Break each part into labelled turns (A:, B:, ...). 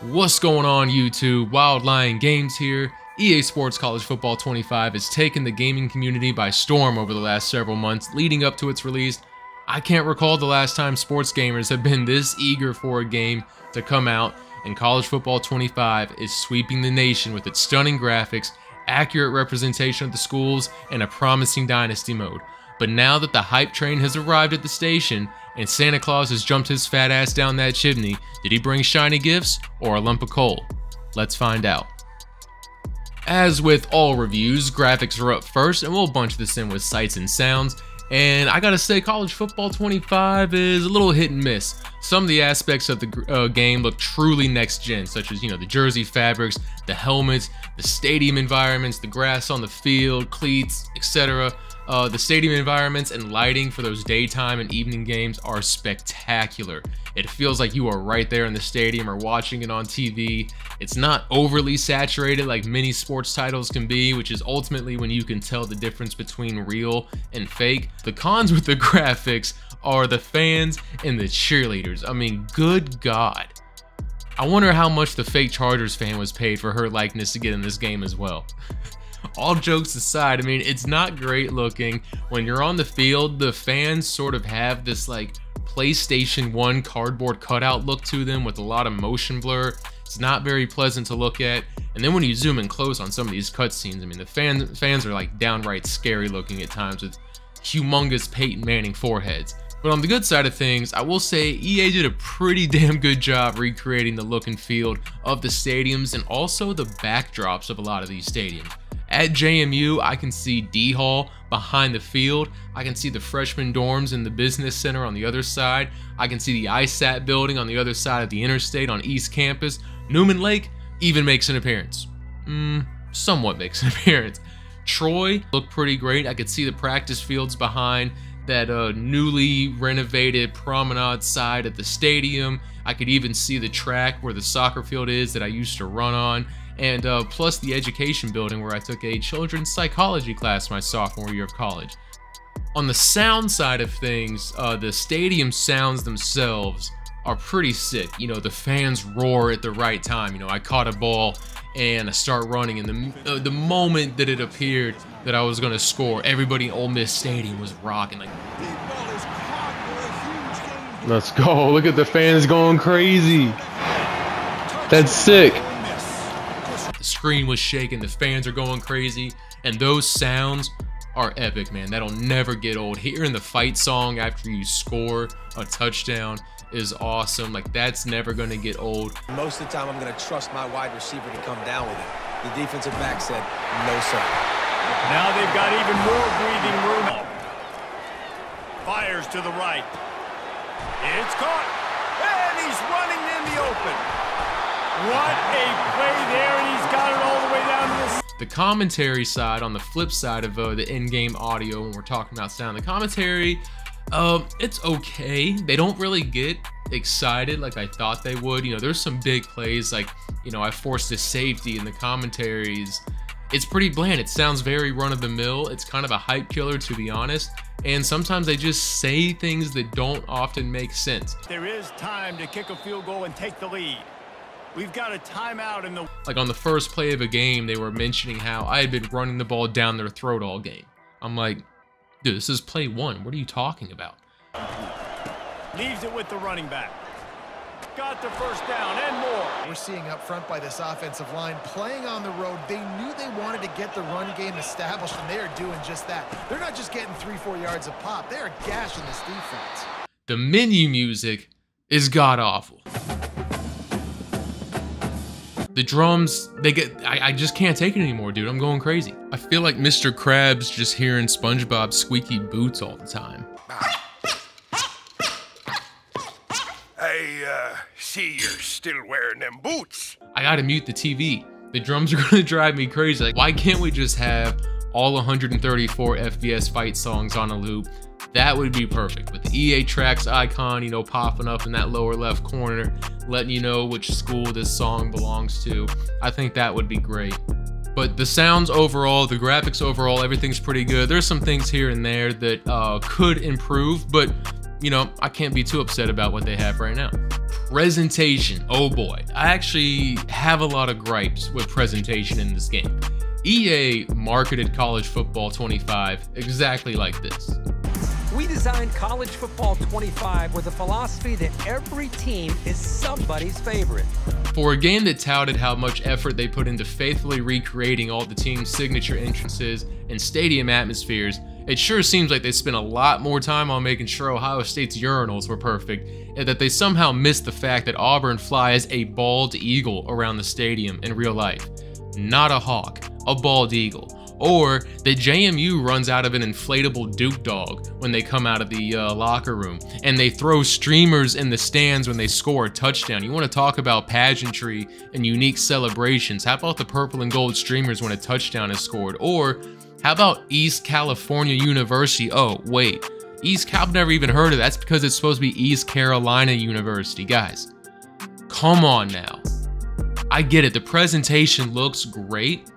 A: What's going on YouTube? WildLion Games here. EA Sports College Football 25 has taken the gaming community by storm over the last several months leading up to its release. I can't recall the last time sports gamers have been this eager for a game to come out, and College Football 25 is sweeping the nation with its stunning graphics, accurate representation of the schools, and a promising Dynasty mode. But now that the hype train has arrived at the station, and Santa Claus has jumped his fat ass down that chimney, did he bring shiny gifts or a lump of coal? Let's find out. As with all reviews, graphics are up first, and we'll bunch this in with sights and sounds. And I gotta say, College Football 25 is a little hit and miss. Some of the aspects of the game look truly next gen, such as, the jersey fabrics, the helmets, the stadium environments, the grass on the field, cleats, etc. The stadium environments and lighting for those daytime and evening games are spectacular. It feels like you are right there in the stadium or watching it on TV. It's not overly saturated like many sports titles can be, which is ultimately when you can tell the difference between real and fake. The cons with the graphics are the fans and the cheerleaders. I mean, good God. I wonder how much the fake Chargers fan was paid for her likeness to get in this game as well. All jokes aside, I mean, it's not great looking. When you're on the field, the fans sort of have this like PlayStation 1 cardboard cutout look to them with a lot of motion blur. It's not very pleasant to look at. And then when you zoom in close on some of these cutscenes, I mean, the fans are like downright scary looking at times with humongous Peyton Manning foreheads. But on the good side of things, I will say EA did a pretty damn good job recreating the look and feel of the stadiums and also the backdrops of a lot of these stadiums. At JMU, I can see D Hall behind the field. I can see the freshman dorms in the business center on the other side. I can see the ISAT building on the other side of the interstate on East Campus. Newman Lake even makes an appearance. Somewhat makes an appearance. Troy looked pretty great. I could see the practice fields behind that newly renovated promenade side at the stadium. I could even see the track where the soccer field is that I used to run on. And plus the education building where I took a children's psychology class my sophomore year of college. On the sound side of things, the stadium sounds themselves are pretty sick. The fans roar at the right time. I caught a ball and I start running, and the moment that it appeared that I was gonna score, everybody in Ole Miss Stadium was rocking. Like, let's go! Look at the fans going crazy. That's sick. The screen was shaking, the fans are going crazy, and those sounds are epic, man. That'll never get old. Hearing the fight song after you score a touchdown is awesome. Like, that's never gonna get old.
B: Most of the time, I'm gonna trust my wide receiver to come down with it. The defensive back said, no, sir.
C: Now they've got even more breathing room. Fires to the right. It's caught, and he's running in the open. What a play there, and he's got it all the way down to
A: the commentary side. On the flip side of the in-game audio, when we're talking about sound, the commentary, it's okay. They don't really get excited like I thought they would. There's some big plays, like, I forced a safety, and the commentaries, it's pretty bland. It sounds very run-of-the-mill. It's kind of a hype killer, to be honest. And sometimes they just say things that don't often make sense.
C: There is time to kick a field goal and take the lead. We've got a timeout in the...
A: Like on the first play of a game, they were mentioning how I had been running the ball down their throat all game. I'm like, dude, this is play one. What are you talking about?
C: Leaves it with the running back. Got the first down and more.
D: We're seeing up front by this offensive line playing on the road. They knew they wanted to get the run game established, and they are doing just that. They're not just getting 3-4 yards a pop. They are gashing this defense.
A: The menu music is god-awful. The drums, I just can't take it anymore, dude. I'm going crazy. I feel like Mr. Krabs just hearing SpongeBob's squeaky boots all the time.
E: I see you're still wearing them boots.
A: I gotta mute the TV. The drums are gonna drive me crazy. Like, why can't we just have all 134 FBS fight songs on a loop? That would be perfect, with the EA Tracks icon, popping up in that lower left corner, letting you know which school this song belongs to. I think that would be great. But the sounds overall, the graphics overall, everything's pretty good. There's some things here and there that could improve, but you know, I can't be too upset about what they have right now. Presentation, oh boy. I actually have a lot of gripes with presentation in this game. EA marketed College Football 25 exactly like this.
F: We designed College Football 25 with a philosophy that every team is somebody's favorite.
A: For a game that touted how much effort they put into faithfully recreating all the team's signature entrances and stadium atmospheres, it sure seems like they spent a lot more time on making sure Ohio State's urinals were perfect, and that they somehow missed the fact that Auburn flies a bald eagle around the stadium in real life. Not a hawk, a bald eagle. Or that JMU runs out of an inflatable Duke dog when they come out of the locker room, and they throw streamers in the stands when they score a touchdown. You want to talk about pageantry and unique celebrations? How about the purple and gold streamers when a touchdown is scored? Or how about East California University? Oh, wait. I've never even heard of that. That's because it's supposed to be East Carolina University. Guys, come on now. I get it. The presentation looks great.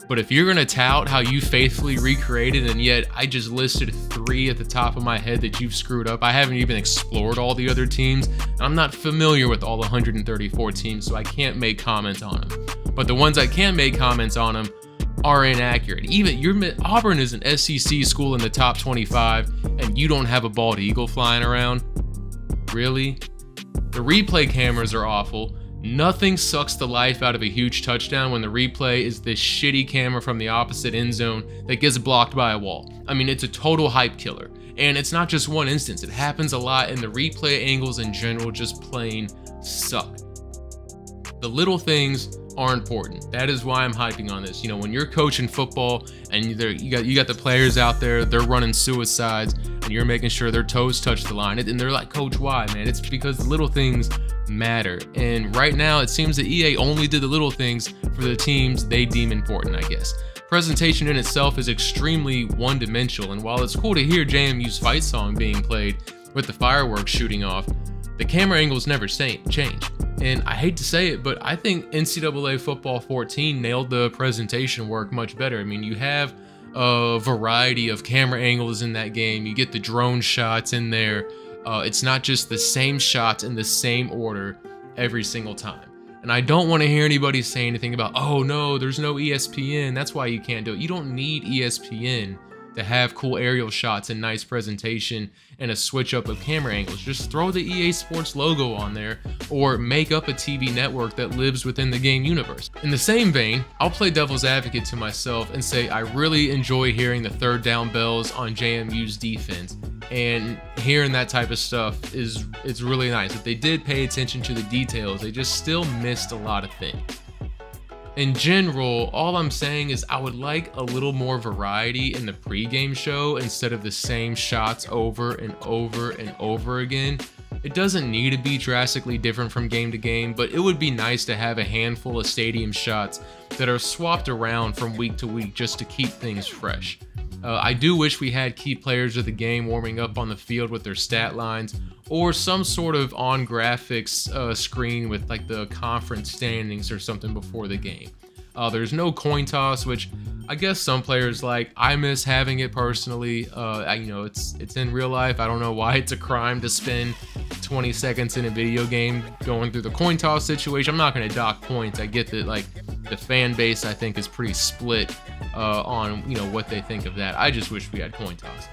A: But if you're going to tout how you faithfully recreated, and yet I just listed 3 at the top of my head that you've screwed up, I haven't even explored all the other teams. I'm not familiar with all 134 teams, so I can't make comments on them. But the ones I can make comments on them are inaccurate. Even Auburn is an SEC school in the top 25, and you don't have a bald eagle flying around? Really? The replay cameras are awful. Nothing sucks the life out of a huge touchdown when the replay is this shitty camera from the opposite end zone that gets blocked by a wall. I mean, it's a total hype killer. And it's not just one instance. It happens a lot, and the replay angles in general just plain suck. The little things are important. That is why I'm hyping on this. You know, when you're coaching football and you got the players out there, they're running suicides, and you're making sure their toes touch the line, and they're like, "Coach, why, man?" It's because the little things matter. And right now, it seems that EA only did the little things for the teams they deem important, I guess. Presentation in itself is extremely one-dimensional, and while it's cool to hear JMU's fight song being played with the fireworks shooting off, the camera angles never change. And I hate to say it, but I think NCAA Football 14 nailed the presentation work much better. I mean, you have a variety of camera angles in that game. You get the drone shots in there. It's not just the same shots in the same order every single time. And I don't want to hear anybody say anything about, oh no, there's no ESPN, that's why you can't do it. You don't need ESPN to have cool aerial shots and nice presentation and a switch up of camera angles. Just throw the EA Sports logo on there, or make up a TV network that lives within the game universe. In the same vein, I'll play devil's advocate to myself and say I really enjoy hearing the third down bells on JMU's defense, and hearing that type of stuff it's really nice. If they did pay attention to the details, they just still missed a lot of things. In general, all I'm saying is I would like a little more variety in the pregame show instead of the same shots over and over and over again. It doesn't need to be drastically different from game to game, but it would be nice to have a handful of stadium shots that are swapped around from week to week just to keep things fresh. I do wish we had key players of the game warming up on the field with their stat lines, or some sort of on graphics screen with like the conference standings or something before the game. There's no coin toss, which I guess some players like. I miss having it personally. You know, it's in real life. I don't know why it's a crime to spend 20 seconds in a video game going through the coin toss situation. I'm not going to dock points. I get that, like, the fan base, I think, is pretty split on, you know, what they think of that. I just wish we had coin toss.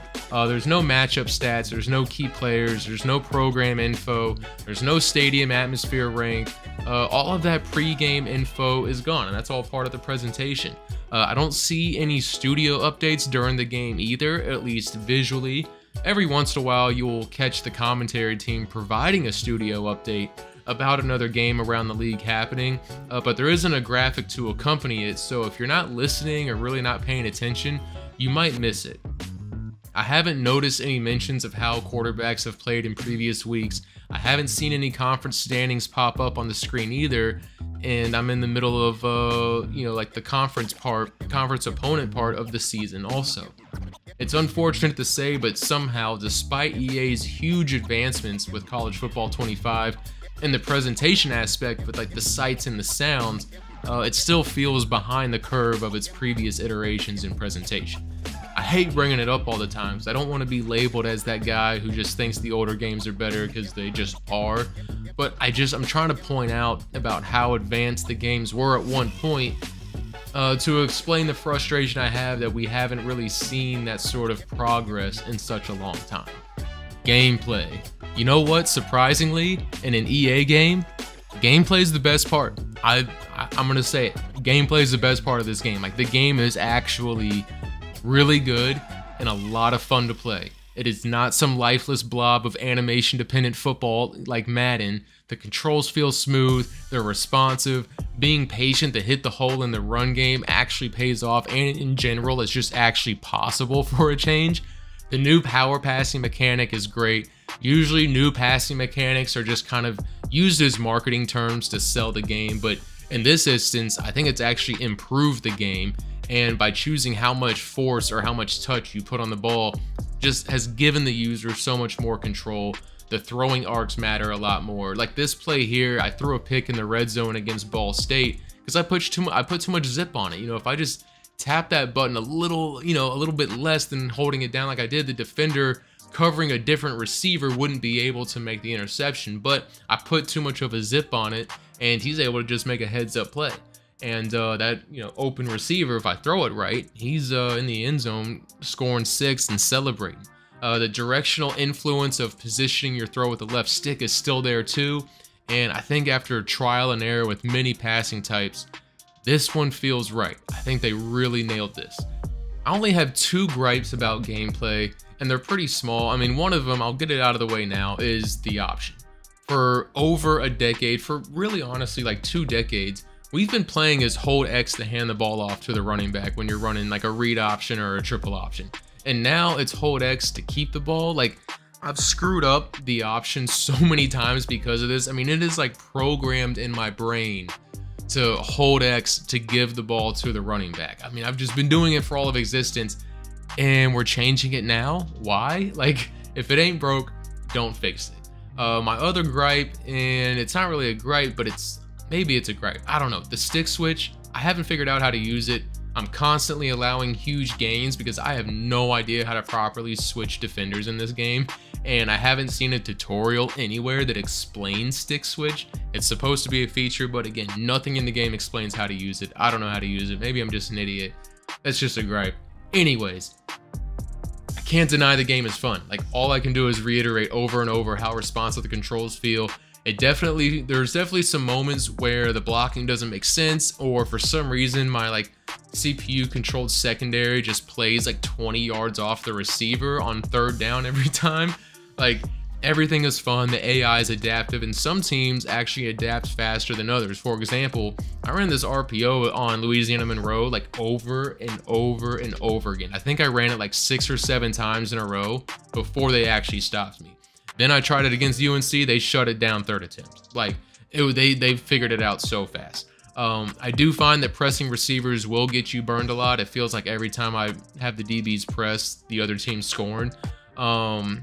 A: There's no matchup stats, there's no key players, there's no program info, there's no stadium atmosphere rank. All of that pre-game info is gone, and that's all part of the presentation. I don't see any studio updates during the game either, at least visually. Every once in a while, you'll catch the commentary team providing a studio update about another game around the league happening, but there isn't a graphic to accompany it, so if you're not listening or really not paying attention, you might miss it. I haven't noticed any mentions of how quarterbacks have played in previous weeks. I haven't seen any conference standings pop up on the screen either, and I'm in the middle of, you know, like the conference opponent part of the season also. It's unfortunate to say, but somehow, despite EA's huge advancements with College Football 25 and the presentation aspect with like the sights and the sounds, it still feels behind the curve of its previous iterations in presentation. I hate bringing it up all the time because I don't want to be labeled as that guy who just thinks the older games are better because they just are. But I'm trying to point out about how advanced the games were at one point to explain the frustration I have that we haven't really seen that sort of progress in such a long time. Gameplay. You know what? Surprisingly, in an EA game, gameplay is the best part. I'm gonna say it. Gameplay is the best part of this game. Like, the game is actually really good and a lot of fun to play. It is not some lifeless blob of animation dependent football like Madden. The controls feel smooth, they're responsive, being patient to hit the hole in the run game actually pays off, and in general it's just actually possible for a change. The new power passing mechanic is great. Usually new passing mechanics are just kind of used as marketing terms to sell the game, but in this instance I think it's actually improved the game, and by choosing how much force or how much touch you put on the ball just has given the user so much more control. The throwing arcs matter a lot more. Like this play here, I threw a pick in the red zone against Ball State because I put too much zip on it. You know, if I just tap that button a little bit less than holding it down like I did, the defender covering a different receiver wouldn't be able to make the interception. But I put too much of a zip on it, and he's able to just make a heads-up play. And that open receiver, if I throw it right, he's in the end zone scoring 6 and celebrating. The directional influence of positioning your throw with the left stick is still there too. And I think after trial and error with many passing types, this one feels right. I think they really nailed this. I only have 2 gripes about gameplay, and they're pretty small. I mean, one of them, I'll get it out of the way now, is the option. For over a decade, for really honestly like 2 decades, we've been playing as hold X to hand the ball off to the running back when you're running like a read option or a triple option. And now it's hold X to keep the ball. Like, I've screwed up the option so many times because of this. I mean, it is like programmed in my brain to hold X to give the ball to the running back. I mean, I've just been doing it for all of existence, and we're changing it now. Why? Like, if it ain't broke, don't fix it. My other gripe, and it's not really a gripe, but maybe it's a gripe. I don't know. The stick switch, I haven't figured out how to use it. I'm constantly allowing huge gains because I have no idea how to properly switch defenders in this game, and I haven't seen a tutorial anywhere that explains stick switch. It's supposed to be a feature, but again, nothing in the game explains how to use it. I don't know how to use it. Maybe I'm just an idiot. That's just a gripe. Anyways, I can't deny the game is fun. Like, all I can do is reiterate over and over how responsive the controls feel. There's definitely some moments where the blocking doesn't make sense, or for some reason my like CPU controlled secondary just plays like 20 yards off the receiver on 3rd down every time. Like, everything is fun, the AI is adaptive, and some teams actually adapt faster than others. For example, I ran this RPO on Louisiana Monroe like over and over and over again. I think I ran it like 6 or 7 times in a row before they actually stopped me. Then I tried it against UNC, they shut it down 3rd attempt. Like, they figured it out so fast. I do find that pressing receivers will get you burned a lot. It feels like every time I have the DBs press, the other team's scoring. The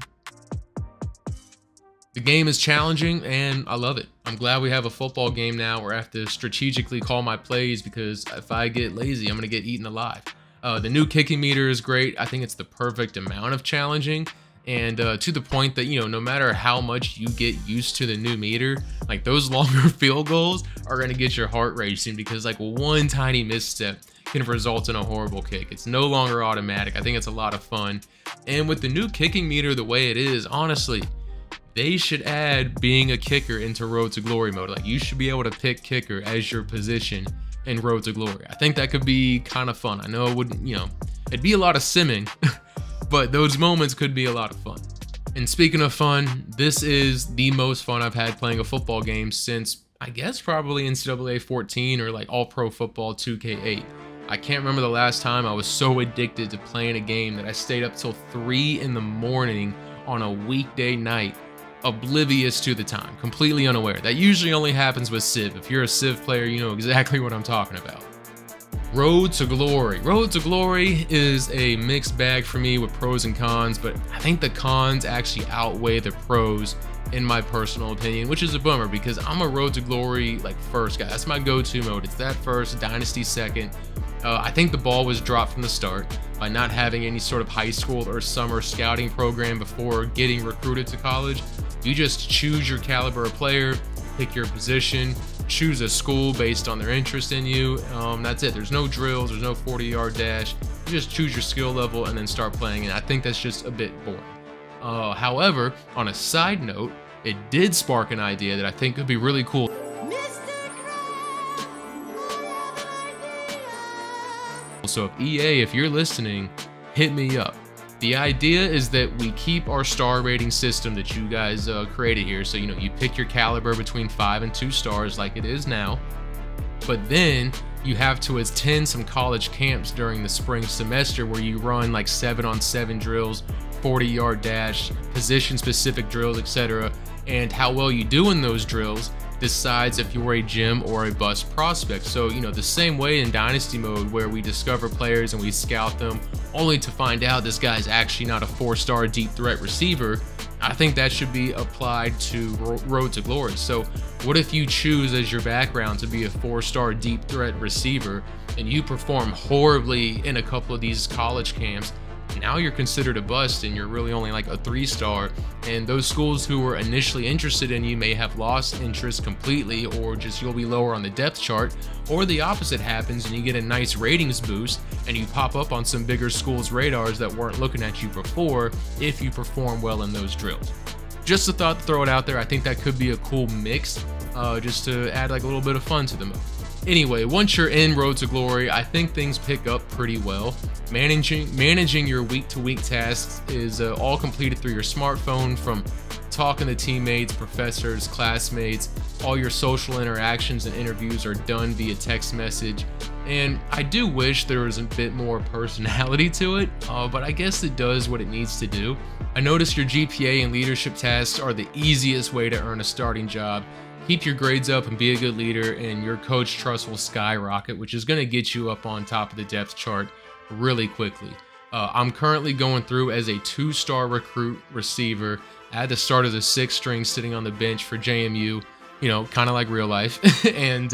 A: game is challenging, and I love it. I'm glad we have a football game now where I have to strategically call my plays, because if I get lazy, I'm going to get eaten alive. The new kicking meter is great. I think it's the perfect amount of challenging. And to the point that, no matter how much you get used to the new meter, like, those longer field goals are going to get your heart racing, because like one tiny misstep can result in a horrible kick. It's no longer automatic. I think it's a lot of fun. And with the new kicking meter the way it is, honestly, they should add being a kicker into Road to Glory mode. Like, you should be able to pick kicker as your position in Road to Glory. I think that could be kind of fun. I know it wouldn't, it'd be a lot of simming, but those moments could be a lot of fun. And speaking of fun, this is the most fun I've had playing a football game since, I guess, probably NCAA 14 or like All Pro Football 2K8. I can't remember the last time I was so addicted to playing a game that I stayed up till 3 in the morning on a weekday night, oblivious to the time, completely unaware. That usually only happens with Civ. If you're a Civ player, you know exactly what I'm talking about. Road to Glory. Road to Glory is a mixed bag for me with pros and cons, but I think the cons actually outweigh the pros in my personal opinion, which is a bummer because I'm a Road to Glory like first guy. That's my go-to mode. It's that first, Dynasty second. I think the ball was dropped from the start by not having any sort of high school or summer scouting program before getting recruited to college. You just choose your caliber of player, pick your position, choose a school based on their interest in you. That's it. There's no drills, there's no 40-yard dash. You just choose your skill level and then start playing, and I think that's just a bit boring. However, on a side note, it did spark an idea that I think could be really cool. So if EA, if you're listening, hit me up. The idea is that we keep our star rating system that you guys created here. So, you pick your caliber between 5 and 2 stars like it is now. But then you have to attend some college camps during the spring semester where you run like 7-on-7 drills, 40-yard dash, position-specific drills, etc. And how well you do in those drills decides if you're a gem or a bust prospect. So, the same way in Dynasty mode where we discover players and we scout them only to find out this guy's actually not a 4-star deep threat receiver, I think that should be applied to Road to Glory. So what if you choose as your background to be a 4-star deep threat receiver and you perform horribly in a couple of these college camps? Now you're considered a bust and you're really only like a 3-star, and those schools who were initially interested in you may have lost interest completely, or just you'll be lower on the depth chart, or the opposite happens and you get a nice ratings boost and you pop up on some bigger schools' radars that weren't looking at you before if you perform well in those drills. Just a thought to throw it out there. I think that could be a cool mix, just to add like a little bit of fun to the mode. Anyway, once you're in Road to Glory, I think things pick up pretty well. Managing your week-to-week tasks is all completed through your smartphone, from talking to teammates, professors, classmates. All your social interactions and interviews are done via text message. And I do wish there was a bit more personality to it, but I guess it does what it needs to do. I noticed your GPA and leadership tasks are the easiest way to earn a starting job. Keep your grades up and be a good leader, and your coach trust will skyrocket, which is going to get you up on top of the depth chart really quickly. I'm currently going through as a 2-star recruit receiver at the start of the 6th string, sitting on the bench for JMU, kind of like real life. And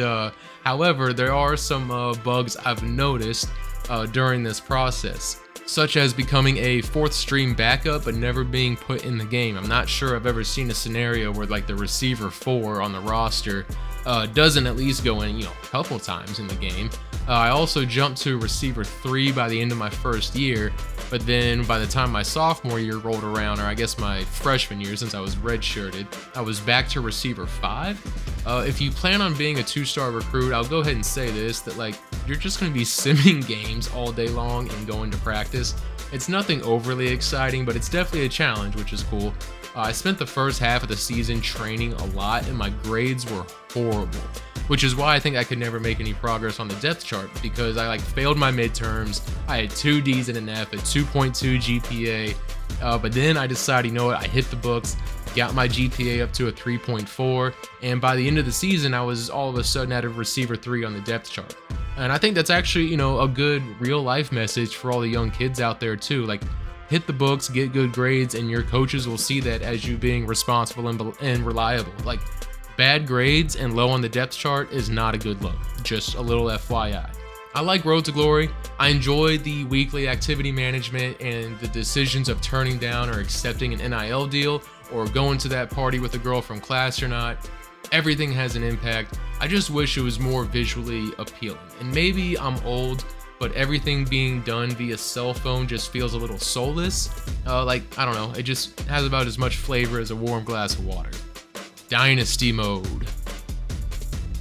A: however, there are some bugs I've noticed during this process, such as becoming a 4th string backup but never being put in the game. I'm not sure I've ever seen a scenario where like the receiver 4 on the roster doesn't at least go in, a couple times in the game. I also jumped to receiver 3 by the end of my first year, but then by the time my sophomore year rolled around, or I guess my freshman year since I was redshirted, I was back to receiver 5. If you plan on being a 2-star recruit, I'll go ahead and say this, that like you're just going to be simming games all day long and going to practice. It's nothing overly exciting, but it's definitely a challenge, which is cool. I spent the first half of the season training a lot, and my grades were horrible, which is why I think I could never make any progress on the depth chart, because I failed my midterms. I had 2 D's and an F at 2.2 GPA, but then I decided, I hit the books, got my GPA up to a 3.4, and by the end of the season, I was all of a sudden at a receiver 3 on the depth chart. And I think that's actually, a good real life message for all the young kids out there too. Like, hit the books, get good grades, and your coaches will see that as you being responsible and reliable. Like, bad grades and low on the depth chart is not a good look. Just a little FYI. I like Road to Glory. I enjoy the weekly activity management and the decisions of turning down or accepting an NIL deal, or going to that party with a girl from class or not. Everything has an impact. I just wish it was more visually appealing. And maybe I'm old, but everything being done via cell phone just feels a little soulless. I don't know, it just has about as much flavor as a warm glass of water. Dynasty mode.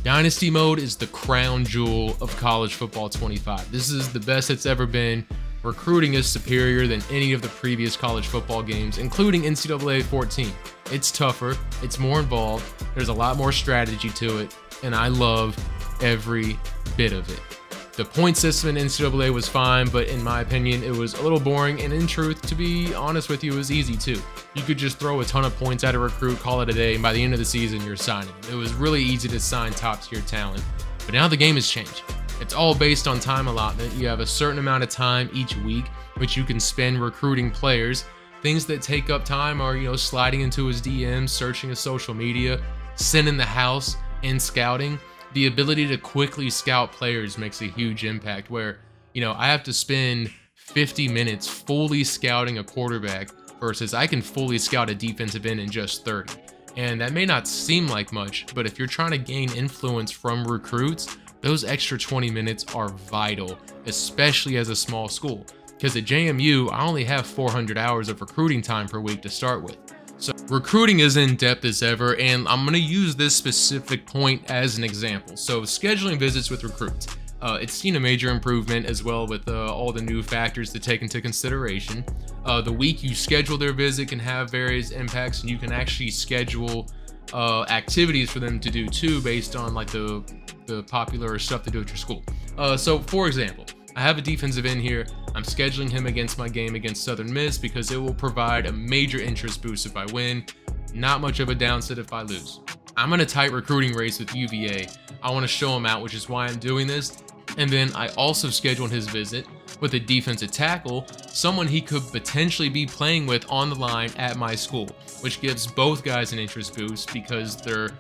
A: Dynasty mode is the crown jewel of college football 25. This is the best it's ever been. Recruiting is superior than any of the previous college football games, including NCAA 14. It's tougher, it's more involved, there's a lot more strategy to it, and I love every bit of it. The point system in NCAA was fine, but in my opinion, it was a little boring, and in truth, to be honest with you, it was easy too. You could just throw a ton of points at a recruit, call it a day, and by the end of the season, you're signing them. It was really easy to sign top-tier talent, but now the game has changed. It's all based on time allotment. You have a certain amount of time each week, which you can spend recruiting players. Things that take up time are, sliding into his DMs, searching his social media, sending the house, and scouting. The ability to quickly scout players makes a huge impact, where You know, I have to spend 50 minutes fully scouting a quarterback versus I can fully scout a defensive end in just 30. And that may not seem like much, but if you're trying to gain influence from recruits, those extra 20 minutes are vital, especially as a small school. Because at JMU, I only have 400 hours of recruiting time per week to start with. So recruiting is in depth as ever, and I'm going to use this specific point as an example. So scheduling visits with recruits. It's seen a major improvement as well with all the new factors to take into consideration. The week you schedule their visit can have various impacts, and you can actually schedule activities for them to do too based on like the popular stuff to do at your school. So for example, I have a defensive end here. I'm scheduling him against my game against Southern Miss because it will provide a major interest boost if I win, not much of a downside if I lose. I'm in a tight recruiting race with UVA. I want to show him out, which is why I'm doing this. And then I also scheduled his visit with a defensive tackle, someone he could potentially be playing with on the line at my school, which gives both guys an interest boost because they're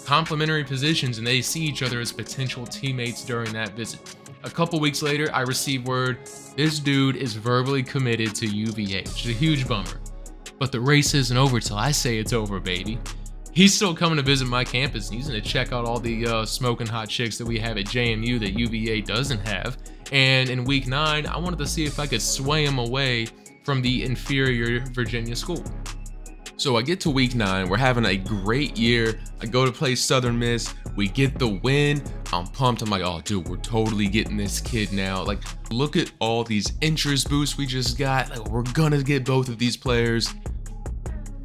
A: complementary positions and they see each other as potential teammates during that visit. A couple weeks later, I received word this dude is verbally committed to UVA, which is a huge bummer. But the race isn't over till I say it's over, baby. He's still coming to visit my campus, and he's going to check out all the smoking hot chicks that we have at JMU that UVA doesn't have. And in week 9, I wanted to see if I could sway him away from the inferior Virginia school. So I get to week 9, we're having a great year. I go to play Southern Miss, we get the win. I'm pumped. I'm like, oh dude, we're totally getting this kid now. Like, look at all these interest boosts we just got. Like, we're gonna get both of these players.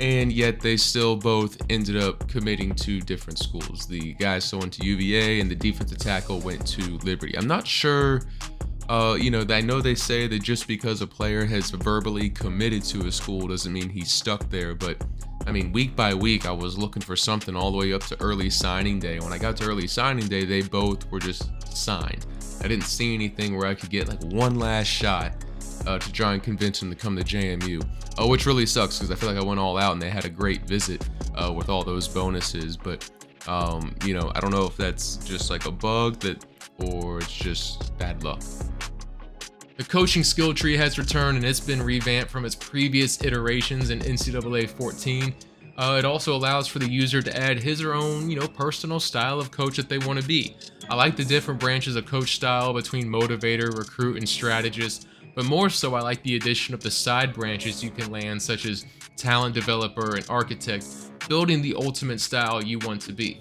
A: And yet they still both ended up committing to different schools. The guy still went to UVA and the defensive tackle went to Liberty. I'm not sure, you know, I know they say that just because a player has verbally committed to a school doesn't mean he's stuck there. But I mean, week by week, I was looking for something all the way up to early signing day. When I got to early signing day, they both were just signed. I didn't see anything where I could get like one last shot to try and convince him to come to JMU, which really sucks because I feel like I went all out and they had a great visit with all those bonuses. But you know, I don't know if that's just like a bug or it's just bad luck. The coaching skill tree has returned and it's been revamped from its previous iterations in NCAA 14. It also allows for the user to add his or own, you know, personal style of coach that they want to be. I like the different branches of coach style between motivator, recruit, and strategist. But more so, I like the addition of the side branches you can land, such as talent developer and architect, building the ultimate style you want to be.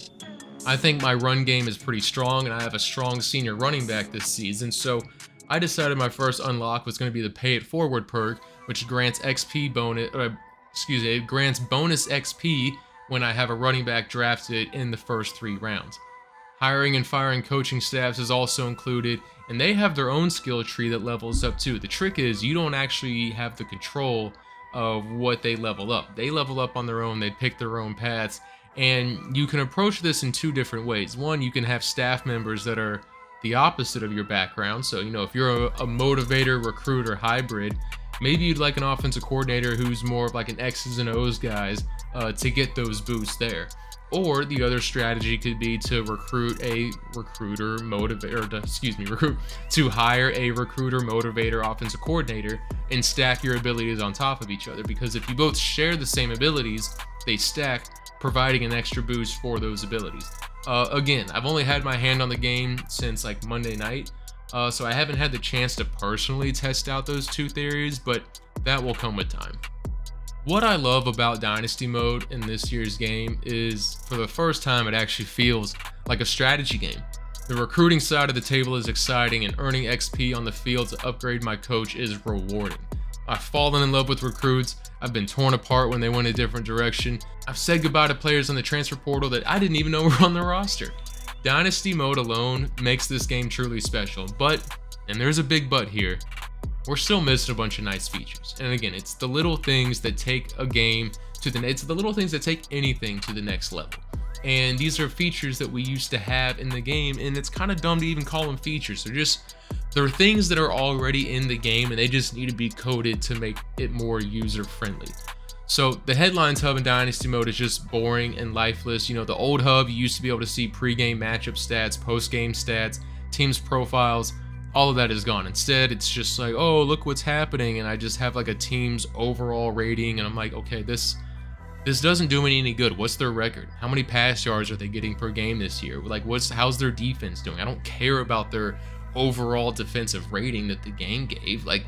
A: I think my run game is pretty strong, and I have a strong senior running back this season, so I decided my first unlock was going to be the Pay It Forward perk, which grants XP bonus, it grants bonus XP when I have a running back drafted in the first 3 rounds. Hiring and firing coaching staffs is also included, and they have their own skill tree that levels up too. The trick is you don't actually have the control of what they level up. They level up on their own, they pick their own paths, and you can approach this in 2 different ways. One, you can have staff members that are the opposite of your background. So, you know, if you're a motivator, recruiter, hybrid, maybe you'd like an offensive coordinator who's more of like an X's and O's guys to get those boosts there. Or the other strategy could be to recruit a recruiter motivator, to hire a recruiter, motivator, offensive coordinator, and stack your abilities on top of each other. Because if you both share the same abilities, they stack, providing an extra boost for those abilities. Again, I've only had my hand on the game since like Monday night, so I haven't had the chance to personally test out those 2 theories, but that will come with time. What I love about Dynasty mode in this year's game is, for the first time, it actually feels like a strategy game. The recruiting side of the table is exciting, and earning XP on the field to upgrade my coach is rewarding. I've fallen in love with recruits, I've been torn apart when they went a different direction, I've said goodbye to players on the transfer portal that I didn't even know were on the roster. Dynasty mode alone makes this game truly special, but, and there's a big but here, we're still missing a bunch of nice features. And again, it's the little things that take a game to it's the little things that take anything to the next level. And these are features that we used to have in the game, and it's kind of dumb to even call them features. They're things that are already in the game, and they just need to be coded to make it more user-friendly. So the headlines hub in Dynasty mode is just boring and lifeless. You know, the old hub, you used to be able to see pre-game matchup stats, post-game stats, teams profiles, All of that is gone. Instead, it's just like, oh, look what's happening, and I just have like a team's overall rating, and I'm like, okay, this doesn't do me any good. What's their record? How many pass yards are they getting per game this year? Like, how's their defense doing? I don't care about their overall defensive rating that the game gave. Like,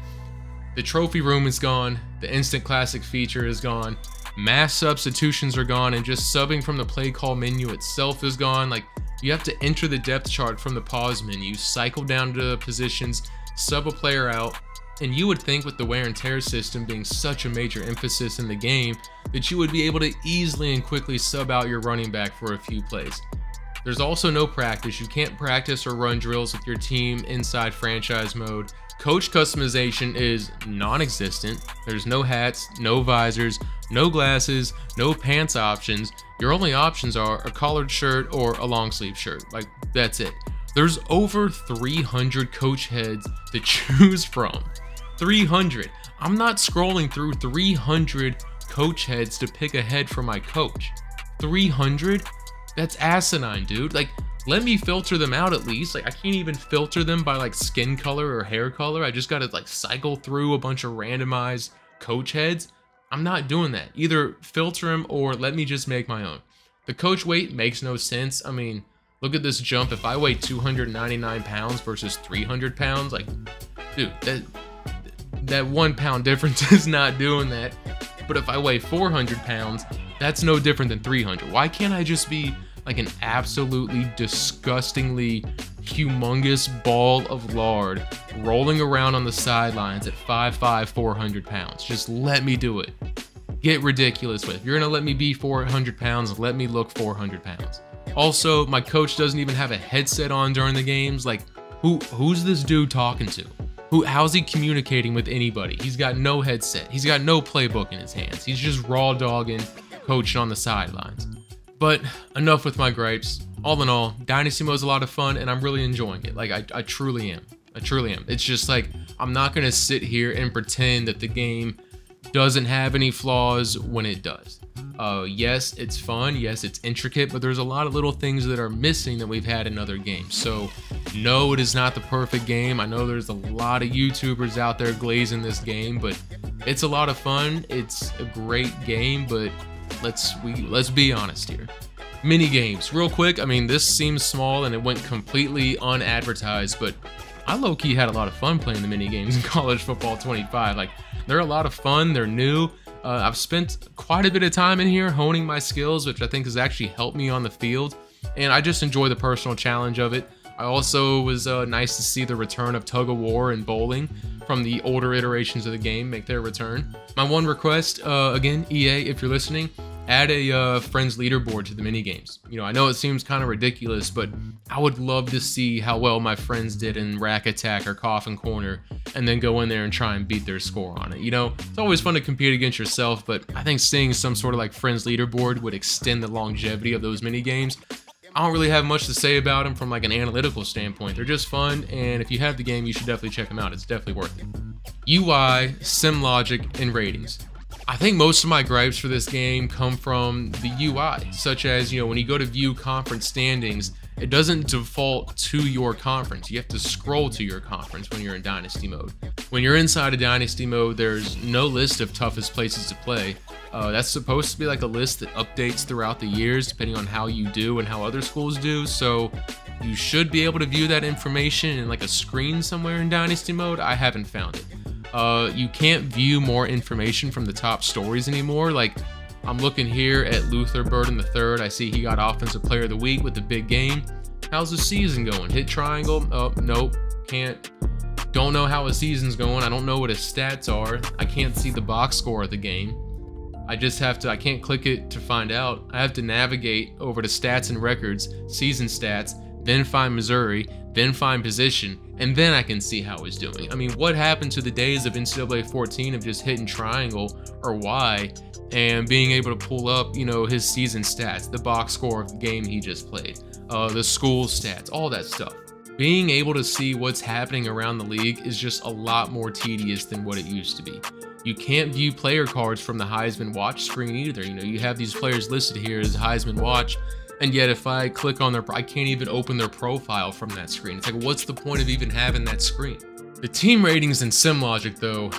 A: the trophy room is gone, the instant classic feature is gone, mass substitutions are gone, and just subbing from the play call menu itself is gone. Like, you have to enter the depth chart from the pause menu, cycle down to the positions, sub a player out, and you would think with the wear and tear system being such a major emphasis in the game that you would be able to easily and quickly sub out your running back for a few plays. There's also no practice. You can't practice or run drills with your team inside franchise mode. Coach customization is non-existent. There's no hats, no visors, no glasses, no pants options. Your only options are a collared shirt or a long sleeve shirt. Like, that's it. There's over 300 coach heads to choose from. 300. I'm not scrolling through 300 coach heads to pick a head for my coach. 300? That's asinine, dude. Like, let me filter them out at least. Like, I can't even filter them by like skin color or hair color. I just gotta like cycle through a bunch of randomized coach heads. I'm not doing that. Either filter them or let me just make my own. The coach weight makes no sense. I mean, look at this jump. If I weigh 299 pounds versus 300 pounds, like, dude, that 1 pound difference is not doing that. But if I weigh 400 pounds, that's no different than 300. Why can't I just be like an absolutely disgustingly humongous ball of lard rolling around on the sidelines at 5'5", 400 pounds? Just let me do it. Get ridiculous with it. If you're gonna let me be 400 pounds, let me look 400 pounds. Also, my coach doesn't even have a headset on during the games. Like, who's this dude talking to? How's he communicating with anybody? He's got no headset. He's got no playbook in his hands. He's just raw dogging, coaching on the sidelines. But enough with my gripes. All in all, Dynasty Mode is a lot of fun, and I'm really enjoying it. Like, I truly am. I truly am. It's just like, I'm not gonna sit here and pretend that the game doesn't have any flaws when it does. Yes, it's fun. Yes, it's intricate, but there's a lot of little things that are missing that we've had in other games. So, no, it is not the perfect game. I know there's a lot of YouTubers out there glazing this game, but it's a lot of fun. It's a great game, but let's be honest here. Mini games, real quick. I mean, this seems small and it went completely unadvertised, but I low-key had a lot of fun playing the mini games in College Football 25. Like, they're a lot of fun. They're new. I've spent quite a bit of time in here honing my skills, which I think has actually helped me on the field, and I just enjoy the personal challenge of it. I also was nice to see the return of tug of war and bowling from the older iterations of the game make their return. My one request, again, EA, if you're listening, add a friends leaderboard to the mini games. You know, I know it seems kind of ridiculous, but I would love to see how well my friends did in Rack Attack or Coffin Corner, and then go in there and try and beat their score on it. You know, it's always fun to compete against yourself, but I think seeing some sort of like friends leaderboard would extend the longevity of those mini games. I don't really have much to say about them from like an analytical standpoint. They're just fun, and if you have the game, you should definitely check them out. It's definitely worth it. UI, sim logic, and ratings. I think most of my gripes for this game come from the UI, such as, you know, when you go to view conference standings, it doesn't default to your conference. You have to scroll to your conference when you're in Dynasty mode. When you're inside of Dynasty mode, there's no list of toughest places to play. That's supposed to be like a list that updates throughout the years, depending on how you do and how other schools do. So you should be able to view that information in like a screen somewhere in Dynasty mode. I haven't found it. You can't view more information from the top stories anymore. Like, I'm looking here at Luther Burden III. I see he got Offensive Player of the Week with the big game. How's the season going? Hit triangle? Oh, nope. Can't. Don't know how his season's going. I don't know what his stats are. I can't see the box score of the game. I just have to, I can't click it to find out. I have to navigate over to stats and records, season stats, then find Missouri, then find position, and then I can see how he's doing. I mean, what happened to the days of NCAA 14 of just hitting triangle or Y and being able to pull up, you know, his season stats, the box score of the game he just played, the school stats, all that stuff. Being able to see what's happening around the league is just a lot more tedious than what it used to be. You can't view player cards from the Heisman Watch screen either. You know, you have these players listed here as Heisman Watch, And yet if I click on I can't even open their profile from that screen. It's like, what's the point of even having that screen? The team ratings and SimLogic though,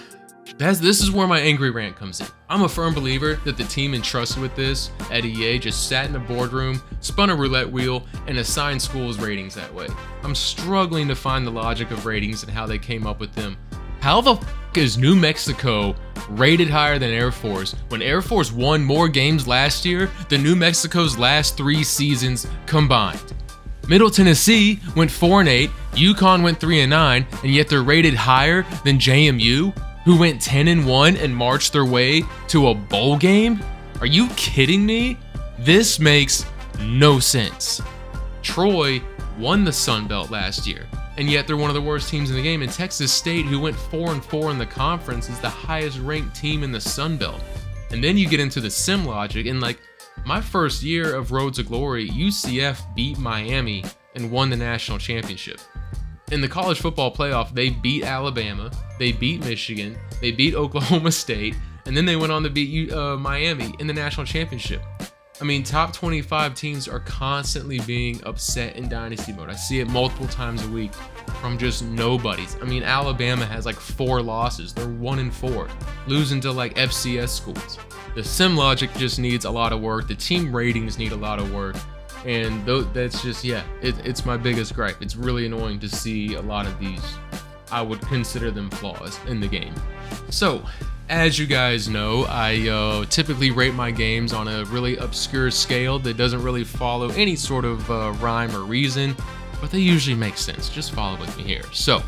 A: this is where my angry rant comes in. I'm a firm believer that the team entrusted with this at EA just sat in a boardroom, spun a roulette wheel, and assigned schools ratings that way. I'm struggling to find the logic of ratings and how they came up with them. How the f is New Mexico rated higher than Air Force when Air Force won more games last year than New Mexico's last 3 seasons combined? Middle Tennessee went 4-8, UConn went 3-9, and yet they're rated higher than JMU, who went 10-1 and marched their way to a bowl game? Are you kidding me? This makes no sense. Troy won the Sun Belt last year, and yet they're one of the worst teams in the game. And Texas State, who went 4-4 in the conference, is the highest ranked team in the Sun Belt. And then you get into the SimLogic, and like my first year of Road to Glory, UCF beat Miami and won the national championship. In the college football playoff, they beat Alabama, they beat Michigan, they beat Oklahoma State, and then they went on to beat Miami in the national championship. I mean, top 25 teams are constantly being upset in Dynasty mode. I see it multiple times a week from just nobodies. I mean, Alabama has like 4 losses. They're 1-4, losing to like FCS schools. The SimLogic just needs a lot of work. The team ratings need a lot of work. And that's just, yeah, it's my biggest gripe. It's really annoying to see a lot of these, I would consider them flaws in the game. So, as you guys know, I typically rate my games on a really obscure scale that doesn't really follow any sort of rhyme or reason, but they usually make sense. Just follow with me here. So,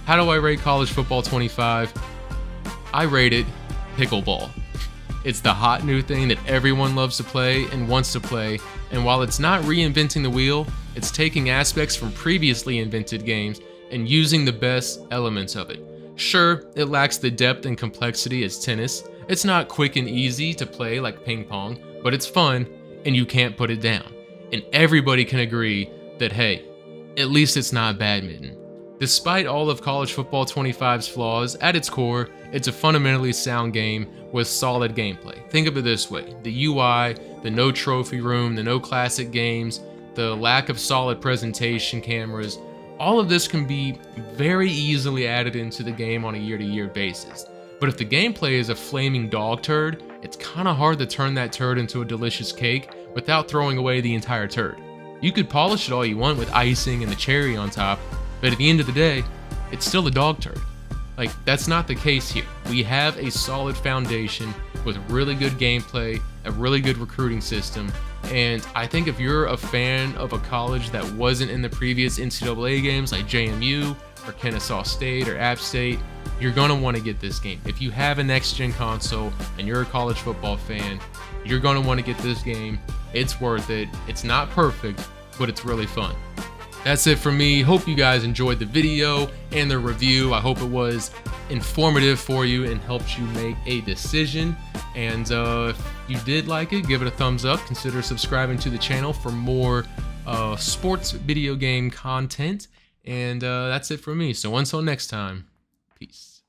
A: how do I rate College Football 25? I rate it pickleball. It's the hot new thing that everyone loves to play and wants to play, and while it's not reinventing the wheel, it's taking aspects from previously invented games and using the best elements of it. Sure, it lacks the depth and complexity as tennis. It's not quick and easy to play like ping pong, but it's fun and you can't put it down. And everybody can agree that, hey, at least it's not badminton. Despite all of College Football 25's flaws, at its core, it's a fundamentally sound game with solid gameplay. Think of it this way: the UI, the no trophy room, the no classic games, the lack of solid presentation cameras, all of this can be very easily added into the game on a year-to-year basis. But if the gameplay is a flaming dog turd, it's kind of hard to turn that turd into a delicious cake without throwing away the entire turd. You could polish it all you want with icing and the cherry on top, but at the end of the day, it's still a dog turd. Like, that's not the case here. We have a solid foundation with really good gameplay, a really good recruiting system, and I think if you're a fan of a college that wasn't in the previous NCAA games like JMU or Kennesaw State or App State, you're going to want to get this game. If you have a next-gen console and you're a college football fan, you're going to want to get this game. It's worth it. It's not perfect, but it's really fun. That's it for me. Hope you guys enjoyed the video and the review. I hope it was informative for you and helped you make a decision. And if you did like it, give it a thumbs up. Consider subscribing to the channel for more sports video game content. And that's it for me. So until next time, peace.